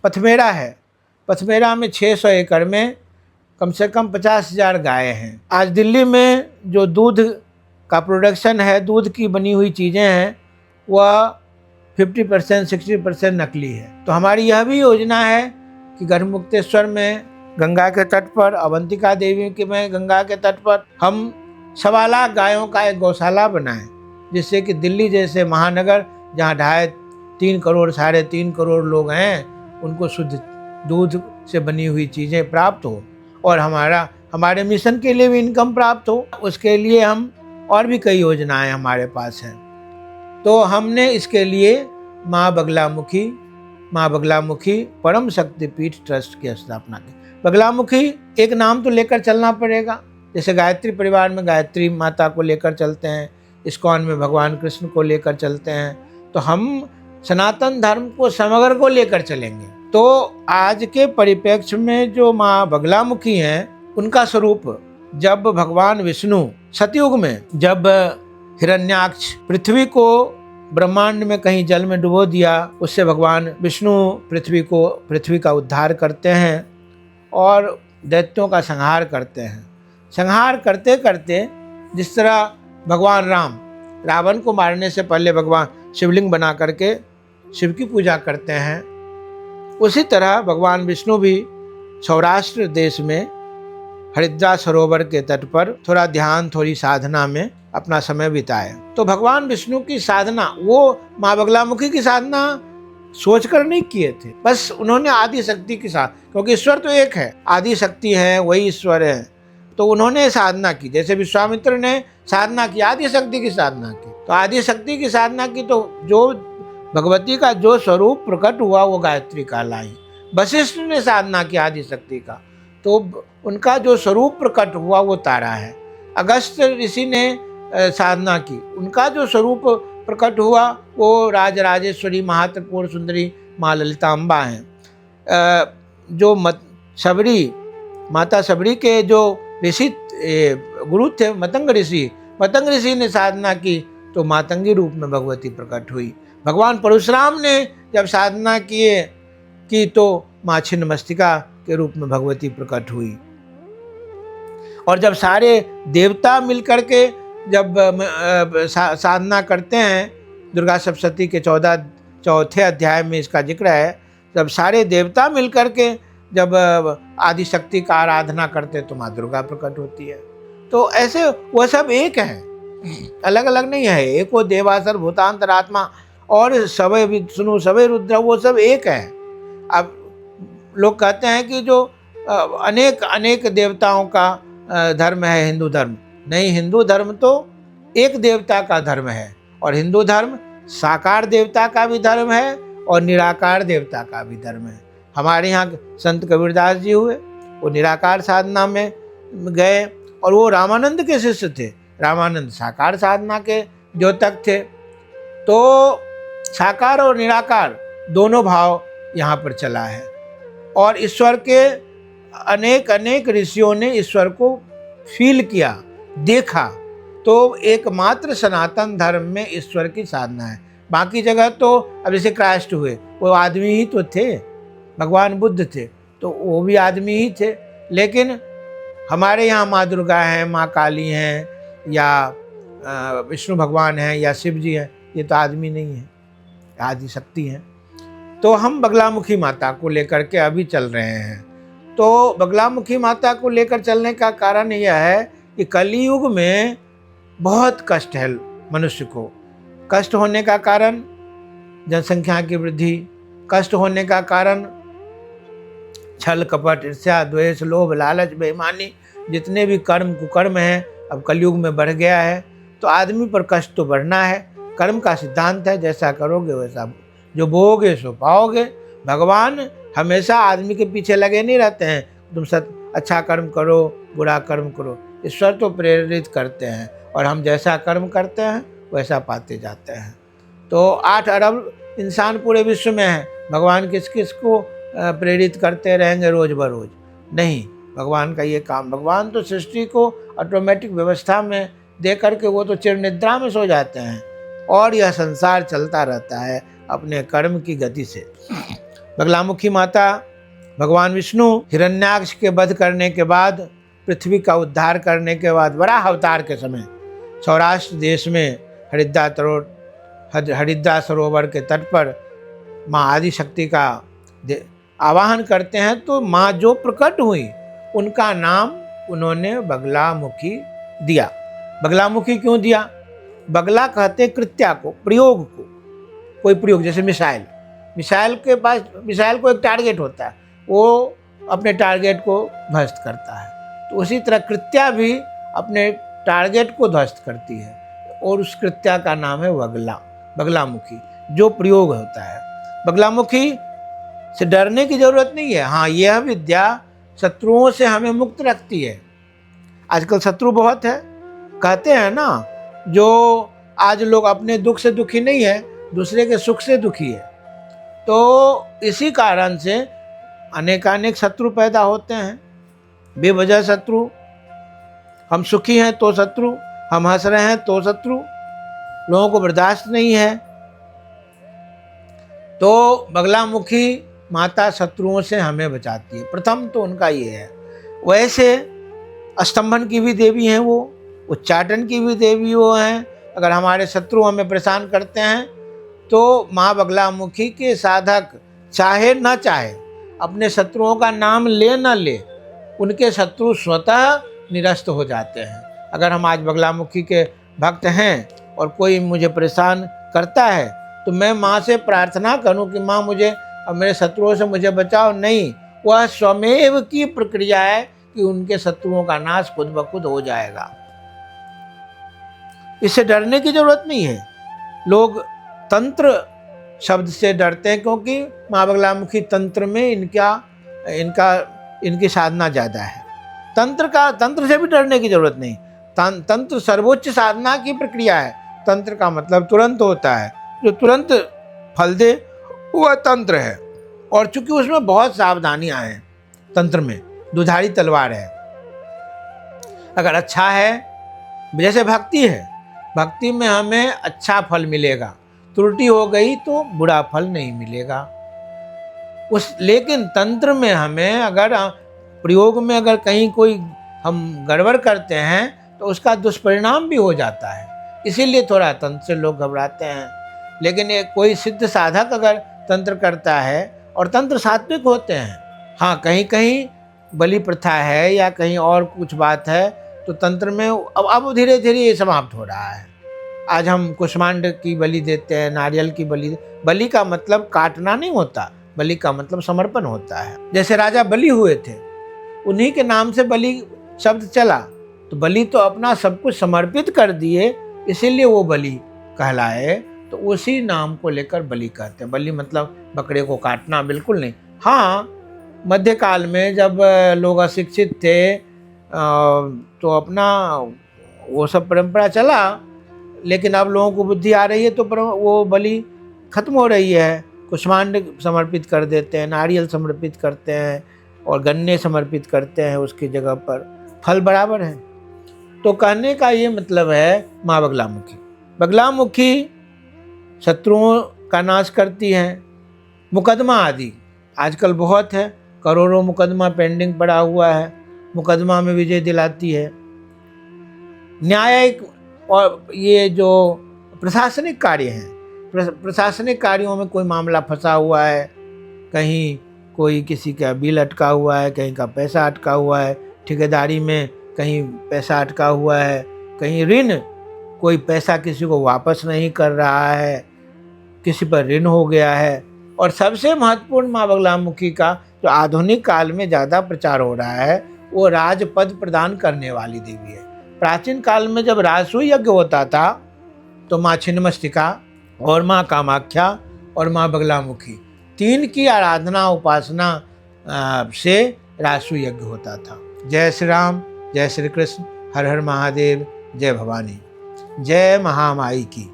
पथमेरा है, पथमेरा में 600 एकड़ में कम से कम 50,000 गाय हैं। आज दिल्ली में जो दूध का प्रोडक्शन है, दूध की बनी हुई चीज़ें हैं, वह 50% 60% नकली है। तो हमारी यह भी योजना है कि गढ़मुक्तेश्वर में गंगा के तट पर, अवंतिका देवी के में गंगा के तट पर हम 1.25 लाख गायों का एक गौशाला बनाएं, जिससे कि दिल्ली जैसे महानगर जहाँ 3 करोड़ 3.5 करोड़ लोग हैं, उनको शुद्ध दूध से बनी हुई चीज़ें प्राप्त हो और हमारे मिशन के लिए भी इनकम प्राप्त हो। उसके लिए हम और भी कई योजनाएं हमारे पास हैं। तो हमने इसके लिए माँ बगलामुखी परम शक्तिपीठ ट्रस्ट की स्थापना की। बगलामुखी एक नाम तो लेकर चलना पड़ेगा, जैसे गायत्री परिवार में गायत्री माता को लेकर चलते हैं, इस्कॉन में भगवान कृष्ण को लेकर चलते हैं, तो हम सनातन धर्म को समग्र को लेकर चलेंगे। तो आज के परिप्रेक्ष्य में जो माँ बगलामुखी हैं, उनका स्वरूप जब भगवान विष्णु सतयुग में जब हिरण्याक्ष पृथ्वी को ब्रह्मांड में कहीं जल में डुबो दिया, उससे भगवान विष्णु पृथ्वी का उद्धार करते हैं और दैत्यों का संहार करते हैं। संहार करते करते जिस तरह भगवान राम रावण को मारने से पहले भगवान शिवलिंग बना करके शिव की पूजा करते हैं, उसी तरह भगवान विष्णु भी सौराष्ट्र देश में हरिद्रा सरोवर के तट पर थोड़ा ध्यान, थोड़ी साधना में अपना समय बिताए। तो भगवान विष्णु की साधना, वो माँ बगलामुखी की साधना सोचकर नहीं किए थे, बस उन्होंने आदि शक्ति के साथ, क्योंकि ईश्वर तो एक है, आदि शक्ति है, वही ईश्वर है, तो उन्होंने साधना की। जैसे विश्वामित्र ने साधना की, आदि शक्ति की साधना की, तो आदि शक्ति की साधना की, तो जो भगवती का जो स्वरूप प्रकट हुआ वो गायत्री कहलाई। वशिष्ठ ने साधना की आदि शक्ति का, तो उनका जो स्वरूप प्रकट हुआ वो तारा है। अगस्त ऋषि ने साधना की, उनका जो स्वरूप प्रकट हुआ वो राजराजेश्वरी महात्रिपुर सुंदरी माँ ललिताम्बा हैं। जो माता शबरी के जो ऋषि गुरु थे मतंग ऋषि ने साधना की, तो मातंगी रूप में भगवती प्रकट हुई। भगवान परशुराम ने जब साधना की तो माँ छिन्नमस्तिका के रूप में भगवती प्रकट हुई। और जब सारे देवता मिलकर के जब साधना करते हैं, दुर्गा सप्तशती के 4 अध्याय में इसका जिक्र है, जब सारे देवता मिलकर के जब आदि शक्ति का आराधना करते तो माँ दुर्गा प्रकट होती है। तो ऐसे वह सब एक हैं, अलग अलग नहीं है। एको देवासुर भूतांतरात्मा और सवै विष्णु सवै रुद्र, वो सब एक है। अब लोग कहते हैं कि जो अनेक देवताओं का धर्म है हिंदू धर्म, नहीं, हिंदू धर्म तो एक देवता का धर्म है, और हिंदू धर्म साकार देवता का भी धर्म है और निराकार देवता का भी धर्म है। हमारे यहाँ संत कबीरदास जी हुए, वो निराकार साधना में गए, और वो रामानंद के शिष्य थे। रामानंद साकार साधना के द्योतक थे। तो साकार और निराकार दोनों भाव यहाँ पर चला है, और ईश्वर के अनेक ऋषियों ने ईश्वर को फील किया, देखा। तो एकमात्र सनातन धर्म में ईश्वर की साधना है। बाकी जगह तो अब जैसे क्राइस्ट हुए, वो आदमी ही तो थे, भगवान बुद्ध थे तो वो भी आदमी ही थे। लेकिन हमारे यहाँ माँ दुर्गा हैं, माँ काली हैं, या विष्णु भगवान हैं, या शिव जी हैं, ये तो आदमी नहीं है, आदि शक्ति हैं। तो हम बगलामुखी माता को लेकर के अभी चल रहे हैं। तो बगलामुखी माता को लेकर चलने का कारण यह है कि कलयुग में बहुत कष्ट है मनुष्य को। कष्ट होने का कारण जनसंख्या की वृद्धि, कष्ट होने का कारण छल कपट ईर्ष्या द्वेष लोभ लालच बेईमानी, जितने भी कर्म कुकर्म हैं अब कलयुग में बढ़ गया है। तो आदमी पर कष्ट तो बढ़ना है। कर्म का सिद्धांत है, जैसा करोगे वैसा, जो बोओगे सो पाओगे। भगवान हमेशा आदमी के पीछे लगे नहीं रहते हैं, तुम अच्छा कर्म करो बुरा कर्म करो। ईश्वर तो प्रेरित करते हैं, और हम जैसा कर्म करते हैं वैसा पाते जाते हैं। तो 8 अरब इंसान पूरे विश्व में हैं, भगवान किस किस को प्रेरित करते रहेंगे रोज बरोज? नहीं, भगवान का ये काम, भगवान तो सृष्टि को ऑटोमेटिक व्यवस्था में दे करके वो तो चिर निद्रा में सो जाते हैं, और यह संसार चलता रहता है अपने कर्म की गति से। बगलामुखी माता भगवान विष्णु हिरण्याक्ष के वध करने के बाद, पृथ्वी का उद्धार करने के बाद, वराह अवतार के समय सौराष्ट्र देश में हरिद्रा सरोवर के तट पर माँ आदिशक्ति का आवाहन करते हैं। तो माँ जो प्रकट हुई उनका नाम उन्होंने बगलामुखी दिया। बगलामुखी क्यों दिया? बगला कहते कृत्या को, प्रयोग को। कोई प्रयोग, जैसे मिसाइल के पास, मिसाइल को एक टारगेट होता है, वो अपने टारगेट को ध्वस्त करता है। तो उसी तरह कृत्या भी अपने टारगेट को ध्वस्त करती है, और उस कृत्या का नाम है बगलामुखी, जो प्रयोग होता है। बगलामुखी से डरने की जरूरत नहीं है। हाँ, यह विद्या शत्रुओं से हमें मुक्त रखती है। आजकल शत्रु बहुत है, कहते हैं ना, जो आज लोग अपने दुख से दुखी नहीं है, दूसरे के सुख से दुखी है। तो इसी कारण से अनेकानेक शत्रु पैदा होते हैं, बेवजह शत्रु। हम सुखी हैं तो शत्रु, हम हंस रहे हैं तो शत्रु, लोगों को बर्दाश्त नहीं है। तो बगलामुखी माता शत्रुओं से हमें बचाती है। प्रथम तो उनका ये है। वैसे स्तंभन की भी देवी हैं वो, उच्चाटन की भी देवी वो हैं। अगर हमारे शत्रु हमें परेशान करते हैं तो माँ बगलामुखी के साधक चाहे न चाहे, अपने शत्रुओं का नाम ले न ले, उनके शत्रु स्वतः निरस्त हो जाते हैं। अगर हम आज बगलामुखी के भक्त हैं और कोई मुझे परेशान करता है तो मैं माँ से प्रार्थना करूं कि माँ मुझे अब मेरे शत्रुओं से मुझे बचाओ, नहीं, वह स्वमेव की प्रक्रिया है कि उनके शत्रुओं का नाश खुद ब खुद हो जाएगा। इससे डरने की जरूरत नहीं है। लोग तंत्र शब्द से डरते हैं क्योंकि माँ बगलामुखी तंत्र में इनकी साधना ज़्यादा है। तंत्र से भी डरने की जरूरत नहीं। तंत्र सर्वोच्च साधना की प्रक्रिया है। तंत्र का मतलब तुरंत होता है, जो तुरंत फल दे वह तंत्र है। और चूंकि उसमें बहुत सावधानियां हैं, तंत्र में दुधारी तलवार है। अगर अच्छा है, जैसे भक्ति है, भक्ति में हमें अच्छा फल मिलेगा, त्रुटि हो गई तो बुरा फल नहीं मिलेगा। लेकिन तंत्र में हमें अगर प्रयोग में अगर कहीं कोई हम गड़बड़ करते हैं तो उसका दुष्परिणाम भी हो जाता है। इसीलिए थोड़ा तंत्र से लोग घबराते हैं। लेकिन ये कोई सिद्ध साधक अगर तंत्र करता है, और तंत्र सात्विक होते हैं, हाँ, कहीं कहीं बलि प्रथा है या कहीं और कुछ बात है, तो तंत्र में अब धीरे धीरे ये समाप्त हो रहा है। आज हम कुष्मांड की बलि देते हैं, नारियल की बलि का मतलब काटना नहीं होता, बलि का मतलब समर्पण होता है। जैसे राजा बलि हुए थे, उन्हीं के नाम से बलि शब्द चला, तो बलि तो अपना सब कुछ समर्पित कर दिए, इसीलिए वो बलि कहलाए। तो उसी नाम को लेकर बलि कहते हैं। बलि मतलब बकरे को काटना बिल्कुल नहीं। हाँ, मध्यकाल में जब लोग अशिक्षित थे तो अपना वो सब परंपरा चला, लेकिन अब लोगों को बुद्धि आ रही है तो वो बलि खत्म हो रही है। कुष्मांड समर्पित कर देते हैं, नारियल समर्पित करते हैं और गन्ने समर्पित करते हैं, उसकी जगह पर फल बराबर है। तो कहने का ये मतलब है माँ बगलामुखी शत्रुओं का नाश करती हैं। मुकदमा आदि आजकल बहुत है, करोड़ों मुकदमा पेंडिंग पड़ा हुआ है, मुकदमा में विजय दिलाती है। न्यायिक और ये जो प्रशासनिक कार्य हैं, प्रशासनिक कार्यों में कोई मामला फंसा हुआ है, कहीं कोई किसी का बिल अटका हुआ है, कहीं का पैसा अटका हुआ है, ठेकेदारी में कहीं पैसा अटका हुआ है, कहीं ऋण, कोई पैसा किसी को वापस नहीं कर रहा है, किसी पर ऋण हो गया है। और सबसे महत्वपूर्ण माँ बगलामुखी का जो आधुनिक काल में ज़्यादा प्रचार हो रहा है, वो राजपद प्रदान करने वाली देवी है। प्राचीन काल में जब राजसूय यज्ञ होता था तो माँ छिन्नमस्तिका और माँ कामाख्या और माँ बगलामुखी, तीन की आराधना उपासना से राजसूय यज्ञ होता था। जय श्री राम, जय श्री कृष्ण, हर हर महादेव, जय भवानी, जय महामाई की।